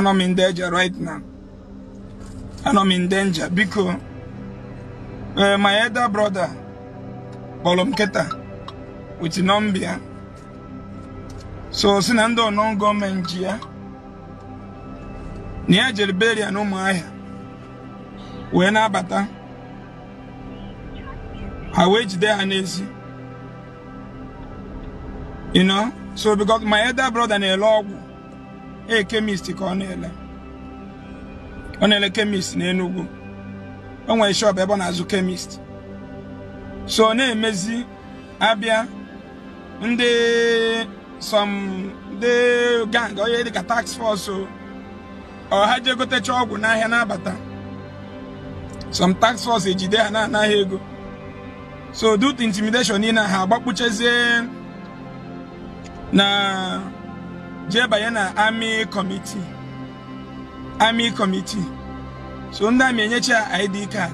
and I'm in danger right now. And I'm in danger because my elder brother, Bolomketa, with Nambia. So, Sinando non government here. Near Jelberia no Maya. When I bata, I wait there and easy. You know, so because my elder brother and a log, a chemist, Onele chemist, Nenugu. On my shop, Ebon as a chemist. So, name Mezi, Abia, and the gang or the tax force, so or had you got a job when I had bata. Some tax force, Ejide, and I go. So, do the intimidation in a habak, which is na Jebayana Army Committee. So under me ID card.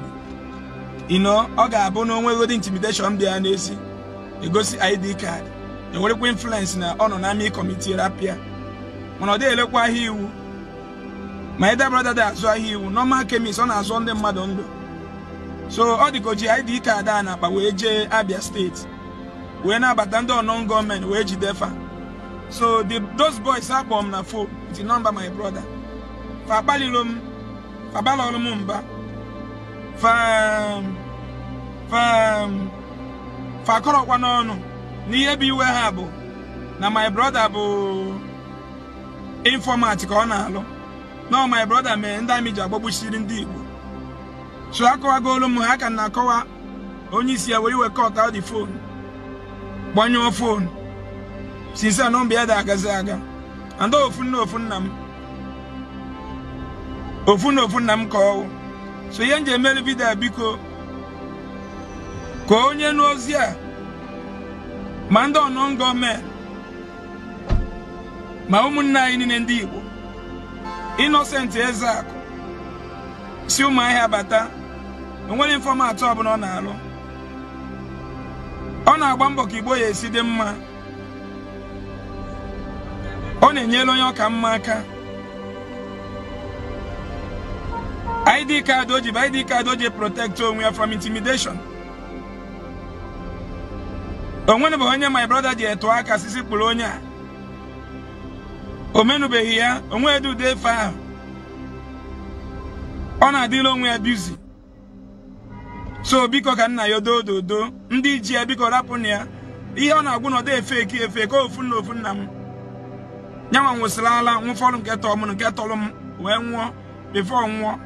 You know, Oga Bono we go intimidation be anesi. You go see ID card. You work influence na on Army Committee rapia. When they look why he my elder brother that so he normal chemist on as on the madondo. So all the Koji ID card na but we Abia State. We na batando non government we defa. So those boys are bomb na phone. It's the number my brother. Fabalilum Fabalolumumba fa koro kwanono ni ebi we habo na my brother bo informatic on alo. No my brother me nda mi jagbobu shiri Ndi Igbo. So akwa golum ha kan na kowa onye isi ya we cut out the phone. Banyo phone. Since I don't be at Agazaga. And often nam. Often nam call. So young Jamel Vida Biko. Konya knows ya. Mando non go man. Maumuna in Ndi Igbo. Innocent Ezeaku. See my habata. And when informer trouble on alo. On our bambo kiboy see them man. On a yellow Yokamaka ID card doji protect we are from intimidation. And whenever my brother dear to Aka Sisi Polonia Omenu be here, and where do they fire? On a deal we are busy. So biko can na yodo do Ndi Igbo biko raponia. Ihe on a guno de fake ofun nam. Nyawan was lala, one follow get on get all when one before one.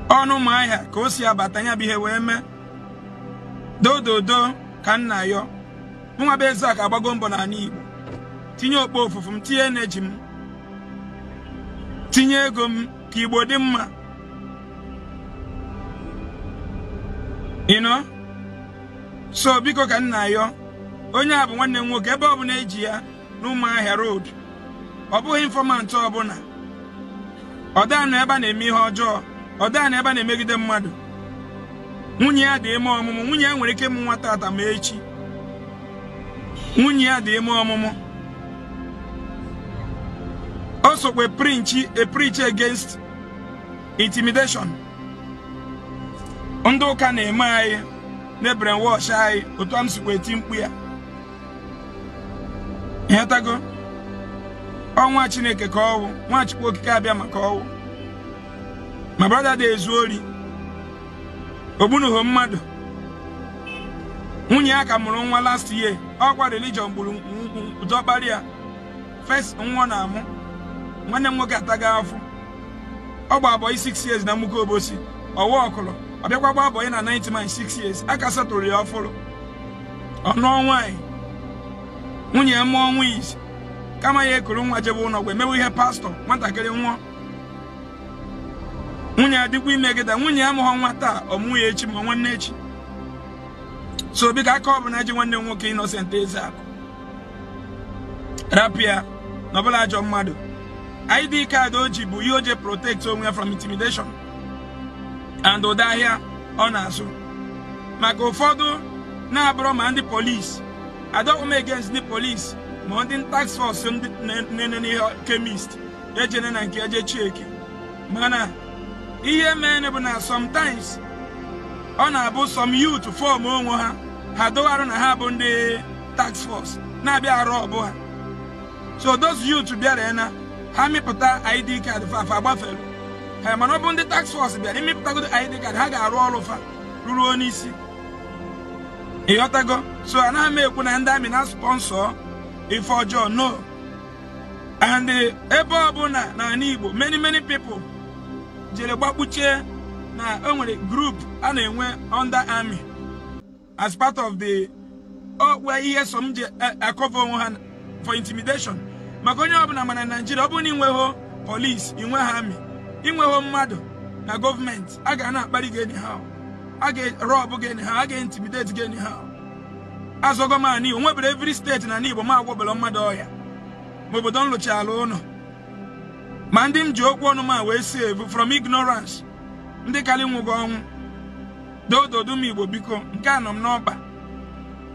Oh no, my hair, Cosia Batania be here, me. Do, can na yo. Muma Bezak Abagombo and Igbo. Tinyo both from TNG. Tinyegum, keyboardim. You know? So, biko can na yo. Onye abu nwanne nwoke ebe obu na eji ya n'Ụmụahịa road. Obu informant obuna. Oda na ebe na eme ihe ọjọọ. Oda na ebe na emegide mmadụ. Nwunye ya dị eme ọmụmụ, nwunye ya nwere ike ịmụ nwa tata ma echi. Nwunye ya dị eme ọmụmụ. Also we preach against intimidation. Ndị ụka na-eme anyị na brainwash anyị otu am sikwa eti mkpu ya. Hetago onwa Chineke ka ọwụ nwa Chukwu okike abịa maka ọwụ. My brother dey ezuori ogbunuho mmadụ nwunye aka mụrụ nwa last year ọkwa religion gburu ụdọkpari ya first nwa na amụ nwanne m nwoke ataga afọ ọ gba abọ 6 years na muko obosi ọwa ọkụlụ ọbịakwa gba abọ na 96 years aka satụrụ ya ọfụrụ ọnụ nwanyị nwunye ya mụọ nwa isi kama ya ekuru nwa jebe ụlọ ọgwụ emewe ihe pastọ nwatakịrị nwa nwunye adịkwa imegide nwunye ya mụọ nwa taa ọmụ ya echi ma nwanne echi. So bika aka ọ bụ na ji nwanne nwoke Innocent Ezeaku rapia nọbụla ajọ mmadụ. ID card oji bụ ihe oje protect onwe from intimidation and ụda ahịa ọ na-azụ maka ụfọdụ na-abụrụ ma ndị police. I don't go against the police. ma ndị tax force ndị nene chemist ejene na nke eje cheki mana ihe mere bụ na sometimes ọ na-abụ some youth form onwe ha dọwarụ na ha bụ ndị tax force na-abịa arụ ọbụ ha so those youth bịara na ha mịpụta ID card fa agbafelu ha mana ọ bụ ndị tax force bịara imepụtagodo ID card ha ga-arụ ọrụ fa ruru onye isi ịghọtago so anaghị m ekwu na ndị amị na sponsor ife ọjọọ no and ebe ọbụla na ala Igbo many people jere gbakpuchie na o nwere group a na-enwe under army as part of the where ihe som je akọva onwe ha for intimidation maka onye ọbụla mana Nigeria ọ bụ na inweho police inweho army inweho mmadụ na gọọmenti a ga na-akparị gị anyhow a ga-rob gị anyhow a ga-intimidate gị anyhow azọgo m ani onwebere every state na Igbo ma agwọbelo mmadụ ọhịa ma obodo nlụchi ala ụnụ ma ndị m ji okwu ọnụ ma wee save from ignorance ndị kali nwụgo ọnwụ dododo m Igbo biko nke a nọ m n'ọba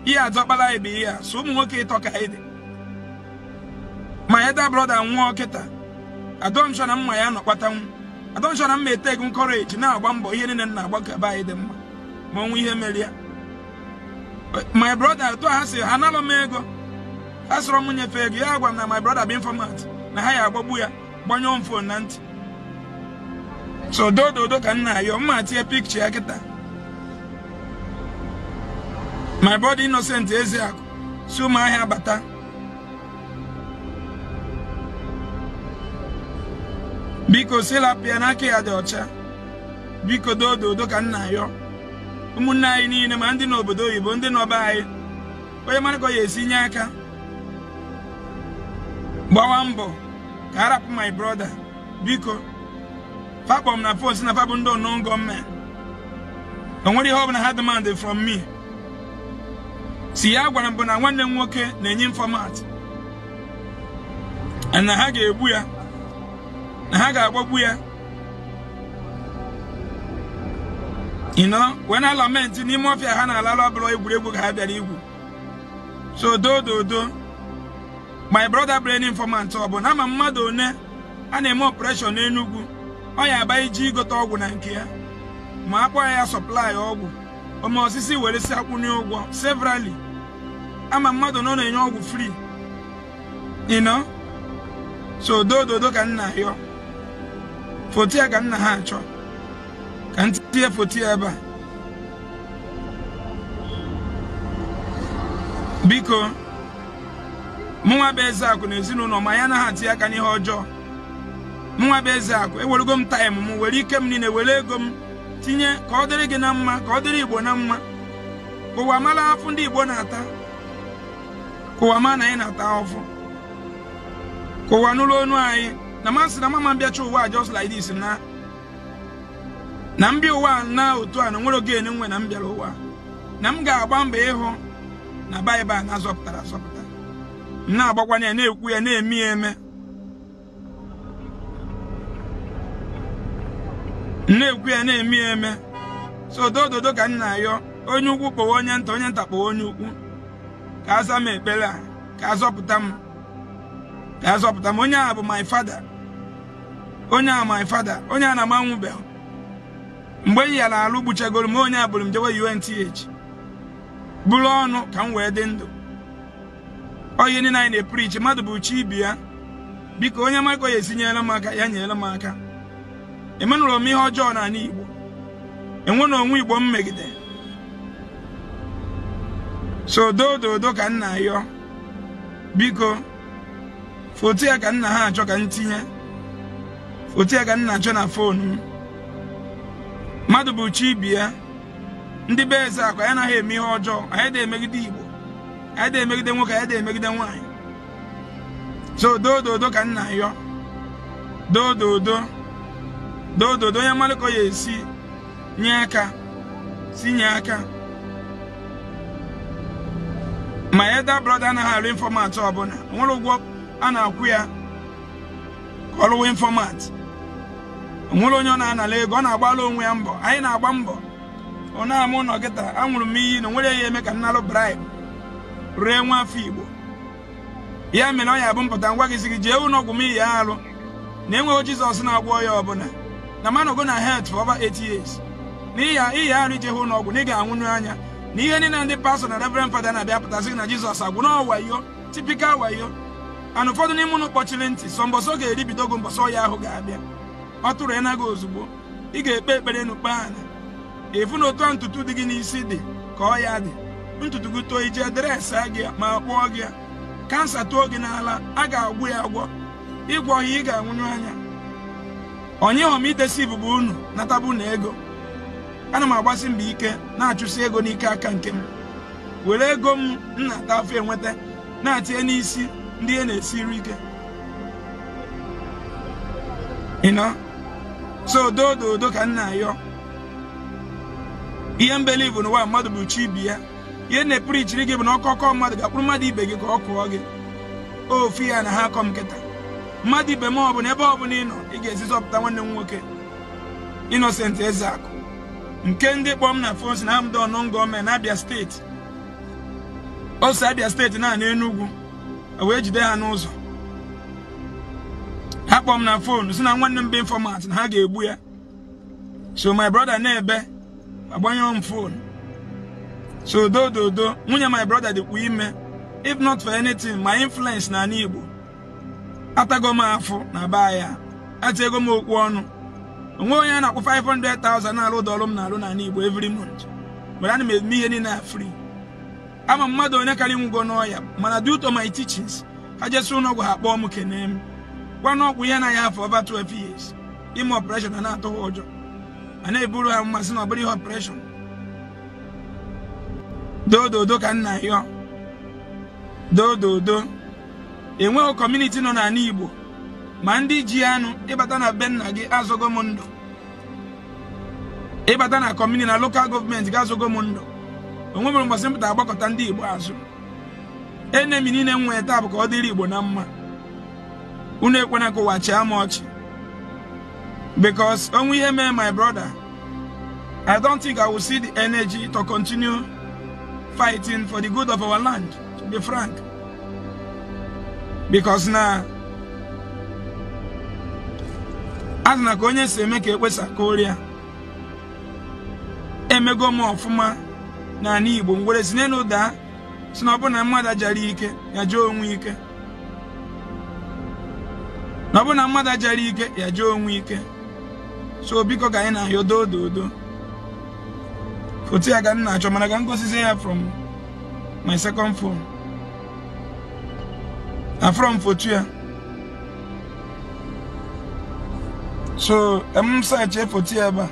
ihe azọkpala ibe ihe a so ụmụ nwoke ịtọ ka ịdị ma ya da brother nwụọ kịta adọnshọ na mma ya nọkpatanwu adọnshọ na mma eteg encourage na-agba mbọ ihe niile na-agba ka be anyị dị mma ma ọnwụ ihe mere ya my brother to ha si ha nalụ m ego ha sọrọ m nyefe ego ya agwa m na my brother bụ informant na ha ya agbagbu ya gbanyụọ m phone na ntị so dododo ka nna ayọ mma tie picture ya kịta my brother Innocent Ezeaku si ụmụ ahịa bata biko silapịa n'aka ya dị ọcha biko dododo ka nna ayọ ụmụnne anyị niile ma ndị n'obodo oyibo ndị n'ọba anyị onye marịkọ ya esi nye aka gbawa mbọ ka harapụ my brother biko fakpọm na phone si na fabụ ndị unknown gọọmenti o nwere ihe ọbụla ha demand from me si ya gwara m bụ na nwanne m nwoke na-enye informant na ha ga-egbu ya na ha ga-agbagbu ya when I lament n'ime ọfịa ha na-alala ọbụla egwuregwu ka ha bịara igwu so dododo my brother brain informant ọ bụ na ama mmadụ one a na-eme operation n'Enugu ọ ya aba iji igote ọgwụ na nke ya ma akpọ ya supply ọgwụ ome osisi were si akwụnye ụgwọ severally ama mmadụ nọ na-enye ọgwụ free so dododo ka nna yọ foto ya ka nna ha achọ ka ntinye foto ya ebe a biko mụnwa bụ Ezeaku na ezinụlọ ma ya na ha tinye aka n'ihe ọjọọ mụnwa bụ Ezeaku ewerego m time m were ike m niile were ego m tinye ka ọ dịrị gị na mma ka ọ dịrị Igbo na mma ka ụwa mara afụ ndị Igbo na-ata ka ụwa ma na anyị na-ata ọfụ ka ụwa nụrụ onu anyị na masị na mama mbịacha ụwa just like this na mbịa ụwa na otu a na nwere oge enwe na mbịara ụwa na m ga-agba mbọ ịhụ na Baịbụl na-azọpụtara azọpụta m na-agbakwanye ya na-ekwu ya na-eme ya eme na-ekwu ya na-eme ya eme so dododo ka nna ayọ onye ukwu kpọwa onye nta kpọwa onye ukwu ka aza m ekpere a ka azọpụta m onye a bụ my father onye a my father onye a na-amanwụbeghị mgbe m yara alụ gbuchagoro m onye a bụrụ m jewe UNTH bụrụ ọnụ ka m wee dị ndụ onye niile anyị na-epreach mmadụ bụ chi ibi ya biko onye makọ ya esinyela m aka ya nyere m aka emenụrụ m ihe ọjọọ n'ala Igbo enwe na onwe Igbo m megide so dododo ka nna ayọ biko foto ya ka nna ha achọ ka ntinye foto ya ka nna achọ na fonu m mmadụ bụ chi ibi ya ndị be Ezeaku anyị anaghị eme ihe ọjọọ anyị na-emegide Igbo anyị na-emegide nwoke anyị na-emegide nwaanyị so dododo ka nna ayọ dododo onye mmalụkọ ya esi nye aka ma eda brother anaghị arụ informant ọbụla nwere ụgwọ a na-akwụ ya ka ọ rụwa informant nwere onye ọ na-anala ego ọ na-agbala onwe ya mbọ anyị na-agba mbọ ọ na-amụ ụlọ kịta anwụrụ m iyi na nwere ya eme ka nnalụ bribe ree nwa afọ Igbo ya mere ọ ya bụ mpụta ngwa gị si gị jee ụlọ ọgwụ m iyi alụ na enweghị Jizọs na-agwọ ya ọbụla na manogo na health for over 8 years n'ihi arụ ije hụ n'ọgwụ na ị ga-anwụnụ anya na ihe niile ndị pastọ na reverend fada na-abịa pụtasị gị na Jizọs agwụ na wayo tipikal wayo ana ụfọdụ n'ime ụnụ kpọchiri ntị sọ mbọsọ ga-eribido gị mbọsọ ya ahụ ga-abịa ọ tụrụ ya na gị ozugbo ị ga-ekpe ekpere n'ukpe ana efu na otu ntutu dị gị n'isi dị ka ọ ya dị ntutu gị too ije dresị gị ma kpụọ gị kansa too gị n'ala a ga-agwụ ya agwọ ịgwọ ọhịa ị ga-anwụnụ anya onye homidesiv bụ unu natabu na ego ana m agbasi mbọ ike na-achụsi ego n'ike aka nke m were ego m nna-ata afọ enweta na-atinye n'isi ndị ihe na-esiri ike so dodo ka nna ayọ ihe mbelivu n'ụwa mmadụ bụ chi ibi ya ihe na-eprichiri gị bụ na ọkọkọ mmadụ ga-akpụrụ mmadụ ibe gị ka ọ kụọ gị ofu ya na ha akọ m nkịta mmadụ ibe m ọbụla ebe ọbụla ị nọ ị ga-esi zọpụta nwanne m nwoke Innocent Ezeaku nke ndị kpọọ m na fon si na Amdo Ọnọngọme na Abia steeti ose Abia steeti na Enugu wee jide ha n'ụzọ ha kpọọ m na fon si na nwanne m bụ informat na ha ga-egbu ya so my brother na-ebe agbanyụọ m fon so dodo nwunye my brother dịkwa ime if not for anything my influence na Ndi Igbo atago m afọ na baa ya atego m okwu ọnụ onwe onye na-akwụ 500,000 na-alụ ụdọọrụ m na-alụ na Ndi Igbo every month but ana m eme ihe niile free ama mmadụ onye karị nwụgo n'ọya mana due to my teachings ha jesi ụlọọgwụ ha kpọọ m kene m gwa n'ọgwụ ihe na ya for over 12 years ime operation na na-atụ ha ụjọ a na-eburu ha mmasị na ọ bụrụ ihe operation dodo ka nna yọ dodo enweghị community nọ na Ndi Igbo ma ndị ji anụ ịbata na be nna gị azụgo m ndụ ịbata na community na local government gị azụgo m ndụ onwere mgbasị mpụta agbakọta ndị Igbo azụ enemi niile nwee taa bụ ka ọ dịrị Igbo na mma unu ekwena ka ụwa chịa m ọchị because onwe ihe mee my brother I don't think I will see the energy to continue fighting for the good of our land, to be frank. Because now, as na konye se eme ka ekwesa Korea, emego m ọfụma na Ndi Igbo ngwere si n'elu daa si na ọ bụ na mmadụ ajara ike ya jee onwe ike. Na ọ bụ na mmadụ ajara ike ya jee onwe ike. So biko ka anyị na-ayọ dodo. Foto ya ka m na-achọ mana ka m gosizie ya from my second phone. From foto ya. So I'm search foto ya ba.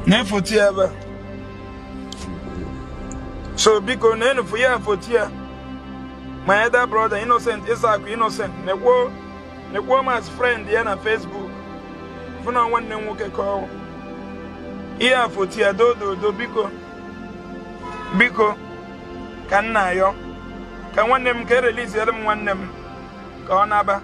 Na foto ya ba. So biko na enu ya foto ya. My other brother Innocent Ezeaku Innocent nekwo mas friend ya na Facebook funa nwanne nwoke ka ihe foto ya dodo biko ka nna yo ka nwanne m ka release ya m nwanne m ka ọ na-aba